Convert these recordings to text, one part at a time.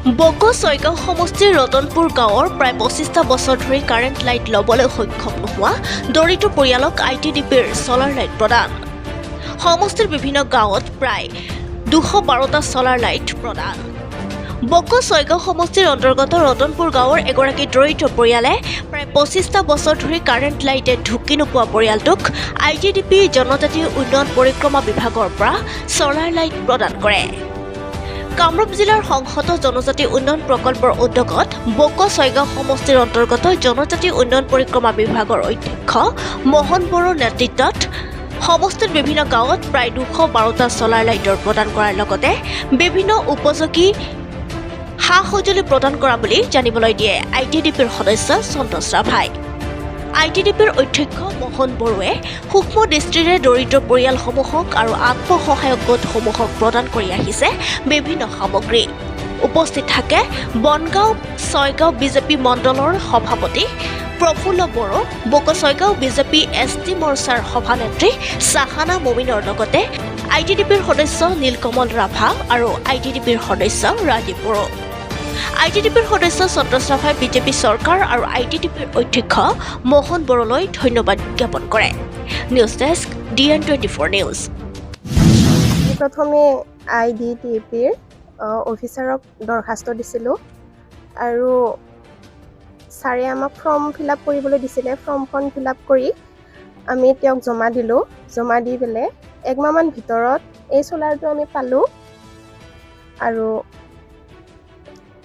বগো ছয়গাঁও সমষ্টিৰ ৰতনপুৰ গাঁৱৰ প্ৰায় ২৫টা বছৰ ধৰি কাৰেণ্ট লাইট ল'বলৈ সক্ষম নোহোৱা দৰিদ্ৰ পৰিয়ালক ITDPৰ ছলাৰ লাইট প্ৰদান। সমষ্টিৰ বিভিন্ন গাঁৱত প্ৰায় ২১২টা ছলাৰ লাইট প্ৰদান। বগো ছয়গাঁও সমষ্টিৰ অন্তৰ্গত ৰতনপুৰ গাঁৱৰ এগৰাকী দৰিদ্ৰ পৰিয়ালে প্ৰায় ২৫টা বছৰ ধৰি কাৰেণ্ট লাইটে ঢুকি নোপোৱা পৰিয়ালটোক ITDP জনজাতীয় উন্নয়ন পৰিক্ৰমা বিভাগৰ পৰা ছলাৰ লাইট প্ৰদান কৰে। কামৰূপ জিলাৰ সংহত জনজাতি উন্নয়ন প্ৰকল্পৰ উদ্যোগত বগো ছয়গাঁও সমষ্টিৰ অন্তৰ্গত জনজাতি উন্নয়ন পৰিক্ৰমা বিভাগৰ অধ্যক্ষ মোহন বড়োৰ নেতৃত্বত সমষ্টিৰ বিভিন্ন গাঁৱত প্ৰায় ২১২টা ছলাৰ লাইটৰ প্ৰদান কৰাৰ লগতে বিভিন্ন উপযোগী সা-সঁজুলি প্ৰদান কৰা বুলি জানিবলৈ দিয়ে ITDPৰ সদস্য সন্তোষ ৰাভাই। ITDPৰ অধ্যক্ষ মোহন বড়োৱে সূক্ষ্ম দৃষ্টিৰে দৰিদ্ৰ পৰিয়ালসমূহক আৰু আত্মসহায়ক গোটসমূহক প্ৰদান কৰি আহিছে বিভিন্ন সামগ্ৰী। উপস্থিত থাকে বনগাঁও ছয়গাঁও বিজেপি মণ্ডলৰ সভাপতি প্ৰফুল্ল বড়ো, বগো ছয়গাঁও বিজেপি ST মৰ্চাৰ সভানেত্ৰী চাহানা মমিনৰ লগতে ITDPৰ সদস্য নীলকমল ৰাভা আৰু ITDPৰ সদস্য ৰাজীৱ বড়ো। ITDPৰ সদস্য সন্তোষ ৰাভাই বিজেপি চৰকাৰ আৰু ITDPৰ অধ্যক্ষ মোহন বড়োলৈ ধন্যবাদ জ্ঞাপন কৰে। News desk DN24 news. প্ৰথমে ITDPৰ অফিচাৰক দৰখাস্ত দিছিলোঁ আৰু ছাৰে আমাক ফৰ্ম ফিল আপ কৰিবলৈ দিছিলে। ফৰ্মখন ফিল আপ কৰি আমি তেওঁক জমা দিলোঁ। জমা দি পেলাই 1 মাহমান ভিতৰত এই ছলাৰটো আমি পালোঁ আৰু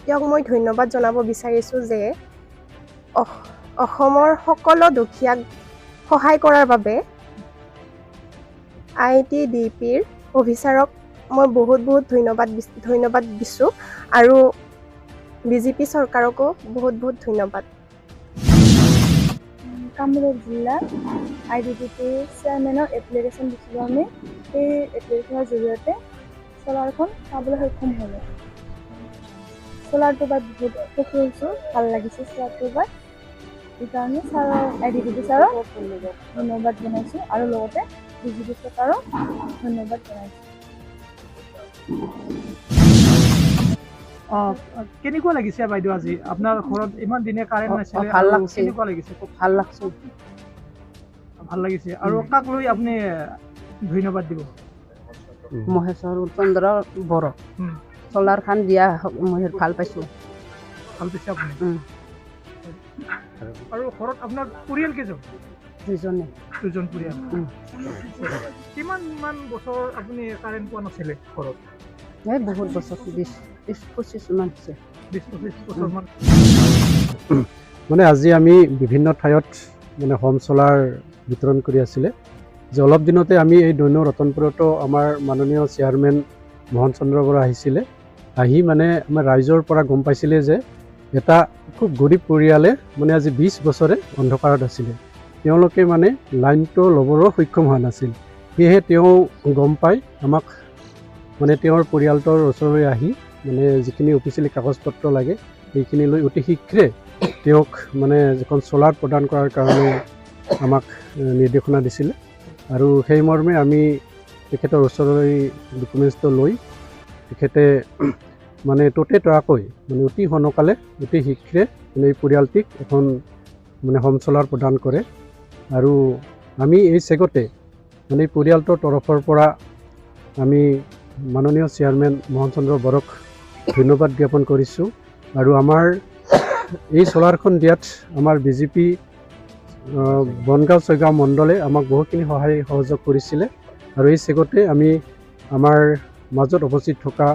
তেওঁক মই ধন্যবাদ জনাব বিচাৰিছোঁ যে অসমৰ সকলো দুখীয়াক সহায় কৰাৰ বাবে ITDPৰ অফিচাৰক মই বহুত ধন্যবাদ দিছোঁ আৰু বিজেপি চৰকাৰকো বহুত ধন্যবাদ। কামৰূপ জিলাৰ ITDP চেয়াৰমেনৰ এপ্লিকেশ্যন দিছিলোঁ আমি। সেই এপ্লিকেশ্যনৰ জৰিয়তে ছলাৰখন পাবলৈ সক্ষম হ'লোঁ। ছলাৰটো পাই বহুত সুখী হৈছোঁ, ভাল লাগিছে ছলাৰটো পাই। সেইকাৰণে ছাৰৰ ITDP ছাৰক ধন্যবাদ জনাইছোঁ আৰু লগতে বিজেপি চৰকাৰক ধন্যবাদ জনাইছোঁ। কেনেকুৱা লাগিছে বাইদেউ আজি আপোনাৰ ঘৰত ইমান দিনে কাৰেণ্ট নাছিলে? ভাল লাগছে। কেনেকুৱা লাগিছে? খুব ভাল লাগছে। ভাল লাগিছে। আৰু কাক লৈ আপুনি ধন্যবাদ দিব? মহেশ্বৰ চন্দ্ৰ বড়ো। ছলাৰ খান দিয়া মই ভাল পাইছোঁ। ভাল পাইছে আপুনি? আৰু ঘৰত আপোনাৰ পৰিয়াল কেইজন? দুজন পৰিয়াল। কিমান বছৰ আপুনি কাৰেণ্ট পোৱা নাছিলে ঘৰত? এই বহুত বছৰ 20-25 মান হৈছে। 20-25 বছৰমান। মানে আজি আমি বিভিন্ন ঠাইত মানে হোম ছলাৰ বিতৰণ কৰি আছিলে যে অলপ দিনতে আমি এই দৈন্য ৰতনপুৰতো আমাৰ মাননীয় চেয়াৰমেন মোহন চন্দ্ৰ বড়ো আহিছিলে। আহি মানে আমাৰ ৰাইজৰ পৰা গম পাইছিলে যে এটা খুব গৰীব পৰিয়ালে মানে আজি 20 বছৰে অন্ধকাৰত আছিলে। তেওঁলোকে মানে লাইনটো ল'বৰো সক্ষম হোৱা নাছিল। সেয়েহে তেওঁ গম পাই আমাক মানে তেওঁৰ পৰিয়ালটোৰ ওচৰলৈ আহি মানে যিখিনি অফিচিয়েলি কাগজ পত্ৰ লাগে সেইখিনি লৈ অতি শীঘ্ৰে তেওঁক মানে যিখন ছলাৰ প্ৰদান কৰাৰ কাৰণে আমাক নিৰ্দেশনা দিছিলে আৰু সেই মৰ্মে আমি তেখেতৰ ওচৰলৈ ডকুমেণ্টছটো লৈ তেখেতে মানে তৰাকৈ মানে অতি সোনকালে অতি শীঘ্ৰে মানে এই পৰিয়ালটিক এখন মানে হোম ছলাৰ প্ৰদান কৰে আৰু আমি এই চেগতে মানে পৰিয়ালটোৰ তৰফৰ পৰা আমি মাননীয় চেয়াৰমেন মোহন চন্দ্ৰ বড়োক ধন্যবাদ জ্ঞাপন কৰিছোঁ আৰু আমাৰ এই ছলাৰখন দিয়াত আমাৰ বিজেপি বনগাঁও ছয়গাঁও মণ্ডলে আমাক বহুখিনি সহায় সহযোগ কৰিছিলে আৰু এই চেগতে আমি আমাৰ মাজত উপস্থিত থকা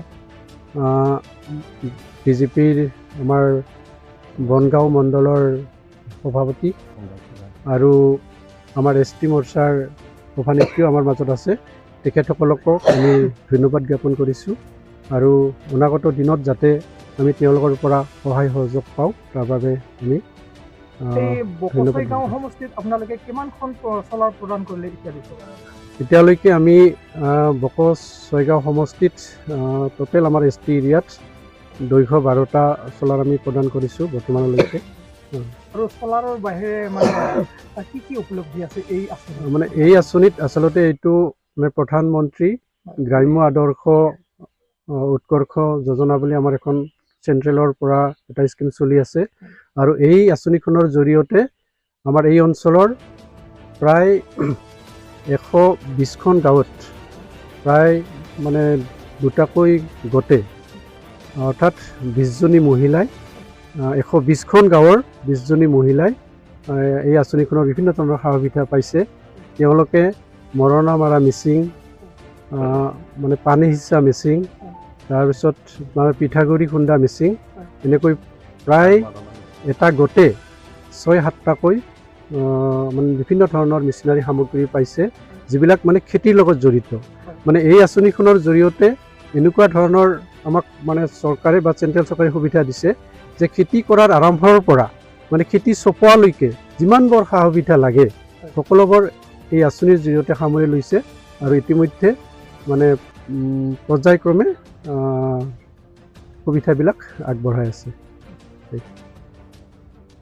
বিজেপিৰ আমাৰ বনগাঁও মণ্ডলৰ সভাপতি আৰু আমাৰ ST মৰ্চাৰ সভানেত্ৰীও আমাৰ মাজত আছে। তেখেতসকলকো আমি ধন্যবাদ জ্ঞাপন কৰিছোঁ আৰু অনাগত দিনত যাতে আমি তেওঁলোকৰ পৰা সহায় সহযোগ পাওঁ তাৰ বাবে আমি সমষ্টিত আপোনালোকে কিমানখন ছলাৰ প্ৰদান কৰিলে এতিয়ালৈকে? আমি বগো ছয়গাঁও সমষ্টিত টোটেল আমাৰ ST এৰিয়াত 212টা ছলাৰ আমি প্ৰদান কৰিছোঁ বৰ্তমানলৈকে। আৰু ছলাৰৰ বাহিৰে মানে কি উপলব্ধি আছে এই আঁচনিত? মানে এই আঁচনিত আচলতে এইটো মানে প্ৰধানমন্ত্ৰী গ্ৰাম্য আদৰ্শ উৎকৰ্ষ যোজনা বুলি আমাৰ এখন চেণ্ট্ৰেলৰ পৰা এটা স্কিম চলি আছে আৰু এই আঁচনিখনৰ জৰিয়তে আমাৰ এই অঞ্চলৰ প্ৰায় 120খন গাঁৱত প্ৰায় মানে দুটাকৈ গোটে অৰ্থাৎ 20জনী মহিলাই 120খন গাঁৱৰ 20জনী মহিলাই এই আঁচনিখনৰ বিভিন্ন ধৰণৰ সা সুবিধা পাইছে। তেওঁলোকে মৰণা মৰা মেচিন, মানে পানী সিঁচা মেচিন, তাৰপিছত মানে পিঠাগুড়ি খুন্দা মেচিন, এনেকৈ প্ৰায় এটা গোটে 6-7টাকৈ মানে বিভিন্ন ধৰণৰ মেচিনাৰী সামগ্ৰী পাইছে, যিবিলাক মানে খেতিৰ লগত জড়িত। মানে এই আঁচনিখনৰ জৰিয়তে এনেকুৱা ধৰণৰ আমাক মানে চৰকাৰে বা চেণ্ট্ৰেল চৰকাৰে সুবিধা দিছে যে খেতি কৰাৰ আৰম্ভৰ পৰা মানে খেতি চপোৱালৈকে যিমানবোৰ সা সুবিধা লাগে সকলোবোৰ এই আঁচনিৰ জৰিয়তে সামৰি লৈছে আৰু ইতিমধ্যে মানে পৰ্যায়ক্ৰমে সুবিধাবিলাক আগবঢ়াই আছে।